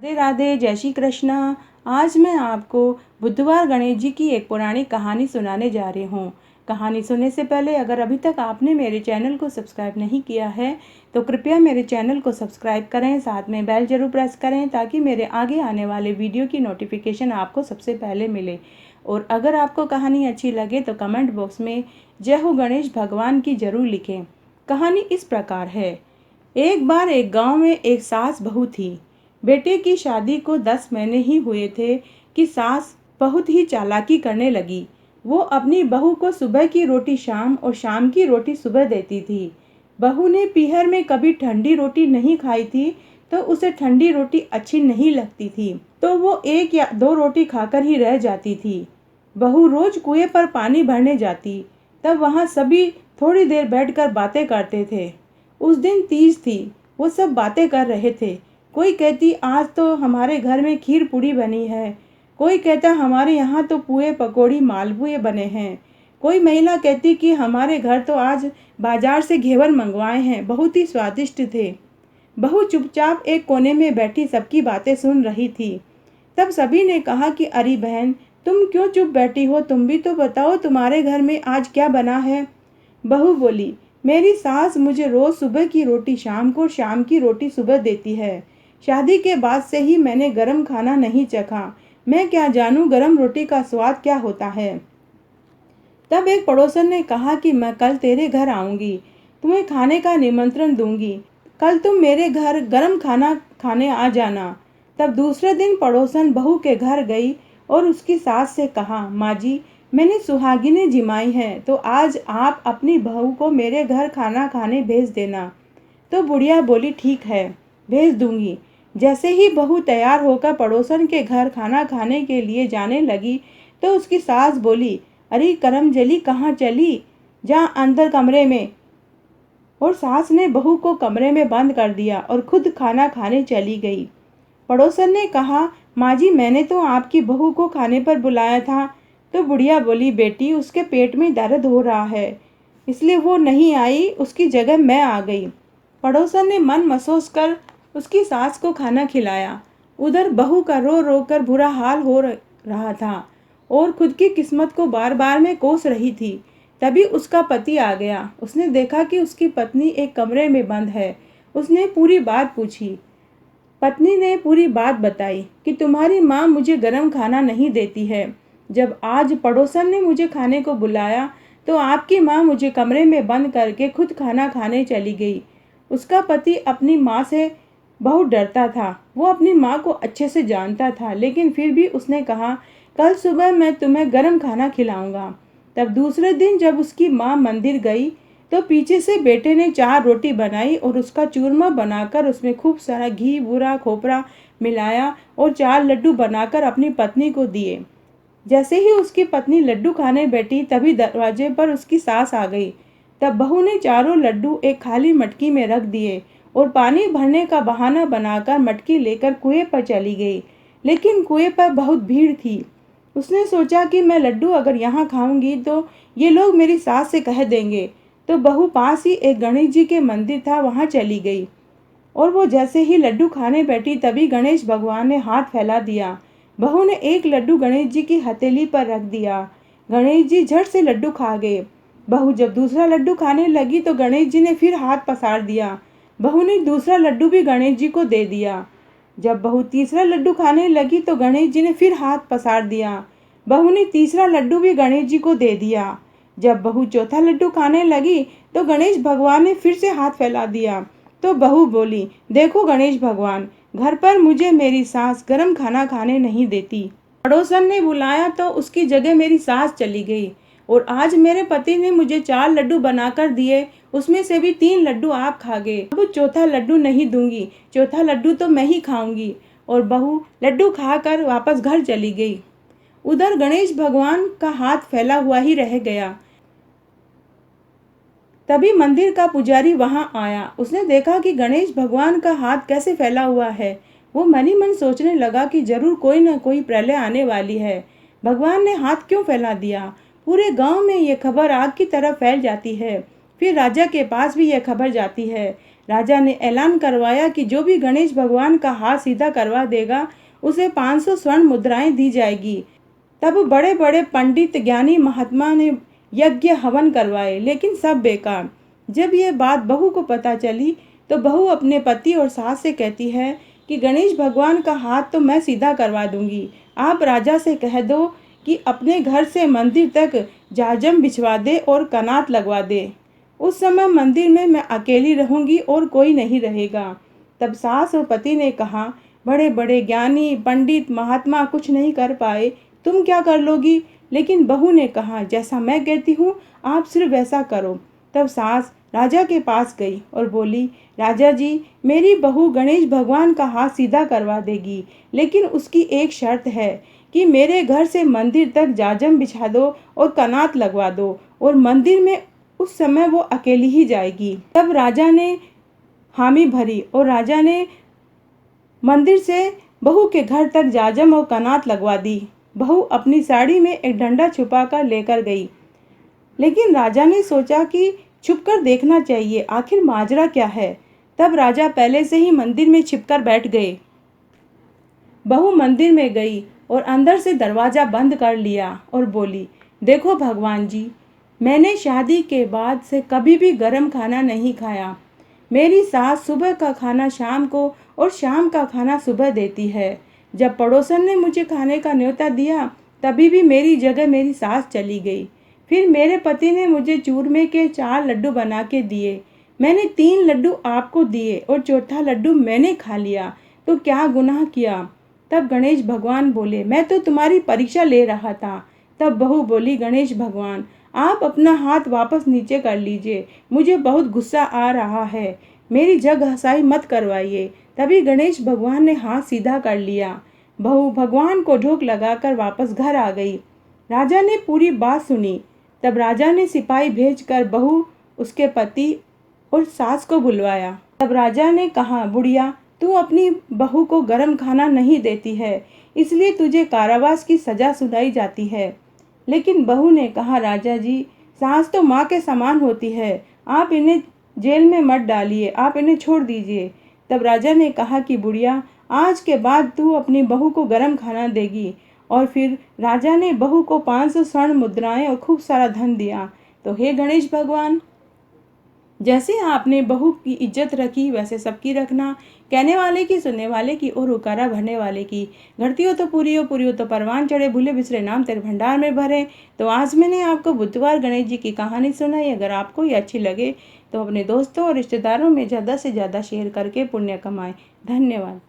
राधे राधे, जय श्री कृष्णा। आज मैं आपको बुधवार गणेश जी की एक पुरानी कहानी सुनाने जा रही हूँ। कहानी सुनने से पहले अगर अभी तक आपने मेरे चैनल को सब्सक्राइब नहीं किया है तो कृपया मेरे चैनल को सब्सक्राइब करें, साथ में बेल जरूर प्रेस करें ताकि मेरे आगे आने वाले वीडियो की नोटिफिकेशन आपको सबसे पहले मिले। और अगर आपको कहानी अच्छी लगे तो कमेंट बॉक्स में जय हो गणेश भगवान की जरूर लिखें। कहानी इस प्रकार है। एक बार एक गाँव में एक सास बहू थी। बेटे की शादी को 10 महीने ही हुए थे कि सास बहुत ही चालाकी करने लगी। वो अपनी बहू को सुबह की रोटी शाम और शाम की रोटी सुबह देती थी। बहू ने पीहर में कभी ठंडी रोटी नहीं खाई थी तो उसे ठंडी रोटी अच्छी नहीं लगती थी, तो वो 1 या 2 रोटी खाकर ही रह जाती थी। बहू रोज कुएं पर पानी भरने जाती, तब वहाँ सभी थोड़ी देर बैठकर बातें करते थे। उस दिन तीज थी, वो सब बातें कर रहे थे। कोई कहती आज तो हमारे घर में खीर पूड़ी बनी है, कोई कहता हमारे यहाँ तो पुए पकौड़ी मालपुए बने हैं। कोई महिला कहती कि हमारे घर तो आज बाजार से घेवर मंगवाए हैं, बहुत ही स्वादिष्ट थे। बहू चुपचाप एक कोने में बैठी सबकी बातें सुन रही थी। तब सभी ने कहा कि अरे बहन, तुम क्यों चुप बैठी हो, तुम भी तो बताओ तुम्हारे घर में आज क्या बना है। बहू बोली, मेरी सास मुझे रोज सुबह की रोटी शाम को, शाम की रोटी सुबह देती है। शादी के बाद से ही मैंने गरम खाना नहीं चखा, मैं क्या जानूं गरम रोटी का स्वाद क्या होता है। तब एक पड़ोसन ने कहा कि मैं कल तेरे घर आऊंगी, तुम्हें खाने का निमंत्रण दूंगी, कल तुम मेरे घर गरम खाना खाने आ जाना। तब दूसरे दिन पड़ोसन बहू के घर गई और उसकी सास से कहा, माँ जी, मैंने सुहागिनें जिमाई हैं तो आज आप अपनी बहू को मेरे घर खाना खाने भेज देना। तो बुढ़िया बोली, ठीक है, भेज दूंगी। जैसे ही बहू तैयार होकर पड़ोसन के घर खाना खाने के लिए जाने लगी तो उसकी सास बोली, अरे करमजली कहाँ चली, जा अंदर कमरे में। और सास ने बहू को कमरे में बंद कर दिया और खुद खाना खाने चली गई। पड़ोसन ने कहा, माँ जी, मैंने तो आपकी बहू को खाने पर बुलाया था। तो बुढ़िया बोली, बेटी उसके पेट में दर्द हो रहा है इसलिए वो नहीं आई, उसकी जगह मैं आ गई। पड़ोसन ने मन महसूस कर उसकी सास को खाना खिलाया। उधर बहू का रो रो कर बुरा हाल हो रहा था और खुद की किस्मत को बार बार में कोस रही थी। तभी उसका पति आ गया। उसने देखा कि उसकी पत्नी एक कमरे में बंद है। उसने पूरी बात पूछी। पत्नी ने पूरी बात बताई कि तुम्हारी माँ मुझे गरम खाना नहीं देती है। जब आज पड़ोसन ने मुझे खाने को बुलाया तो आपकी माँ मुझे कमरे में बंद करके खुद खाना खाने चली गई। उसका पति अपनी माँ से बहुत डरता था। वो अपनी माँ को अच्छे से जानता था, लेकिन फिर भी उसने कहा, कल सुबह मैं तुम्हें गरम खाना खिलाऊंगा। तब दूसरे दिन जब उसकी माँ मंदिर गई तो पीछे से बेटे ने 4 रोटी बनाई और उसका चूरमा बनाकर उसमें खूब सारा घी, बूरा, खोपरा मिलाया और 4 लड्डू बनाकर अपनी पत्नी को दिए। जैसे ही उसकी पत्नी लड्डू खाने बैठी तभी दरवाजे पर उसकी सास आ गई। तब बहू ने चारों लड्डू एक खाली मटकी में रख दिए और पानी भरने का बहाना बनाकर मटकी लेकर कुएं पर चली गई। लेकिन कुएं पर बहुत भीड़ थी। उसने सोचा कि मैं लड्डू अगर यहाँ खाऊंगी तो ये लोग मेरी सास से कह देंगे। तो बहू पास ही एक गणेश जी के मंदिर था, वहाँ चली गई और वो जैसे ही लड्डू खाने बैठी तभी गणेश भगवान ने हाथ फैला दिया। बहू ने एक लड्डू गणेश जी की हथेली पर रख दिया। गणेश जी झट से लड्डू खा गए। बहू जब दूसरा लड्डू खाने लगी तो गणेश जी ने फिर हाथ पसार दिया। बहू ने दूसरा लड्डू भी गणेश जी को दे दिया। जब बहू तीसरा लड्डू खाने लगी तो गणेश जी ने फिर हाथ पसार दिया। बहू ने तीसरा लड्डू भी गणेश जी को दे दिया। जब बहू चौथा लड्डू खाने लगी तो गणेश भगवान ने फिर से हाथ फैला दिया। तो बहू बोली, देखो गणेश भगवान, घर पर मुझे मेरी सास गरम खाना खाने नहीं देती। पड़ोसन ने बुलाया तो उसकी जगह मेरी सास चली गई और आज मेरे पति ने मुझे 4 लड्डू बनाकर दिए, उसमें से भी 3 लड्डू आप खा गए। अब चौथा लड्डू नहीं दूंगी, चौथा लड्डू तो मैं ही खाऊंगी। और बहू लड्डू खाकर वापस घर चली गई। उधर गणेश भगवान का हाथ फैला हुआ ही रह गया। तभी मंदिर का पुजारी वहां आया। उसने देखा कि गणेश भगवान का हाथ कैसे फैला हुआ है। वो मन ही मन सोचने लगा कि जरूर कोई न कोई प्रलय आने वाली है। भगवान ने हाथ क्यों फैला दिया। पूरे गांव में ये खबर आग की तरह फैल जाती है। फिर राजा के पास भी यह खबर जाती है। राजा ने ऐलान करवाया कि जो भी गणेश भगवान का हाथ सीधा करवा देगा उसे 500 स्वर्ण मुद्राएं दी जाएगी। तब बड़े बड़े पंडित ज्ञानी महात्मा ने यज्ञ हवन करवाए, लेकिन सब बेकार। जब यह बात बहू को पता चली तो बहू अपने पति और सास से कहती है कि गणेश भगवान का हाथ तो मैं सीधा करवा दूंगी, आप राजा से कह दो कि अपने घर से मंदिर तक जाजम बिछवा दे और कनात लगवा दे। उस समय मंदिर में मैं अकेली रहूंगी और कोई नहीं रहेगा। तब सास और पति ने कहा, बड़े बड़े ज्ञानी पंडित महात्मा कुछ नहीं कर पाए, तुम क्या कर लोगी? लेकिन बहू ने कहा, जैसा मैं कहती हूँ आप सिर्फ वैसा करो। तब सास राजा के पास गई और बोली, राजा जी, मेरी बहू गणेश भगवान का हाथ सीधा करवा देगी, लेकिन उसकी एक शर्त है कि मेरे घर से मंदिर तक जाजम बिछा दो और कनात लगवा दो, और मंदिर में उस समय वो अकेली ही जाएगी। तब राजा ने हामी भरी और राजा ने मंदिर से बहू के घर तक जाजम और कनात लगवा दी। बहू अपनी साड़ी में एक डंडा छुपा कर लेकर गई, लेकिन राजा ने सोचा कि छुपकर देखना चाहिए, आखिर माजरा क्या है। तब राजा पहले से ही मंदिर में छिपकर बैठ गए। बहू मंदिर में गई और अंदर से दरवाज़ा बंद कर लिया और बोली, देखो भगवान जी, मैंने शादी के बाद से कभी भी गर्म खाना नहीं खाया। मेरी सास सुबह का खाना शाम को और शाम का खाना सुबह देती है। जब पड़ोसन ने मुझे खाने का न्योता दिया तभी भी मेरी जगह मेरी सास चली गई। फिर मेरे पति ने मुझे चूरमे के 4 लड्डू बना के दिए। मैंने 3 लड्डू आपको दिए और चौथा लड्डू मैंने खा लिया, तो क्या गुनाह किया? तब गणेश भगवान बोले, मैं तो तुम्हारी परीक्षा ले रहा था। तब बहू बोली, गणेश भगवान, आप अपना हाथ वापस नीचे कर लीजिए, मुझे बहुत गुस्सा आ रहा है, मेरी जग हंसाई मत करवाइए। तभी गणेश भगवान ने हाथ सीधा कर लिया। बहू भगवान को ढोक लगाकर वापस घर आ गई। राजा ने पूरी बात सुनी। तब राजा ने सिपाही भेजकर बहू, उसके पति और सास को बुलवाया। तब राजा ने कहा, बुढ़िया, तू अपनी बहू को गर्म खाना नहीं देती है, इसलिए तुझे कारावास की सजा सुनाई जाती है। लेकिन बहू ने कहा, राजा जी, सास तो माँ के समान होती है, आप इन्हें जेल में मत डालिए, आप इन्हें छोड़ दीजिए। तब राजा ने कहा कि बुढ़िया, आज के बाद तू अपनी बहू को गर्म खाना देगी। और फिर राजा ने बहू को 500 स्वर्ण मुद्राएं और खूब सारा धन दिया। तो हे गणेश भगवान, जैसे आपने बहू की इज्जत रखी वैसे सबकी रखना। कहने वाले की, सुनने वाले की और हुकारा भरने वाले की। घड़ती हो तो पूरी हो तो परवान चढ़े, भूले बिसरे नाम तेरे भंडार में भरे। तो आज मैंने आपको बुधवार गणेश जी की कहानी सुनाई। अगर आपको ये अच्छी लगे तो अपने दोस्तों और रिश्तेदारों में ज़्यादा से ज़्यादा शेयर करके पुण्य कमाएं। धन्यवाद।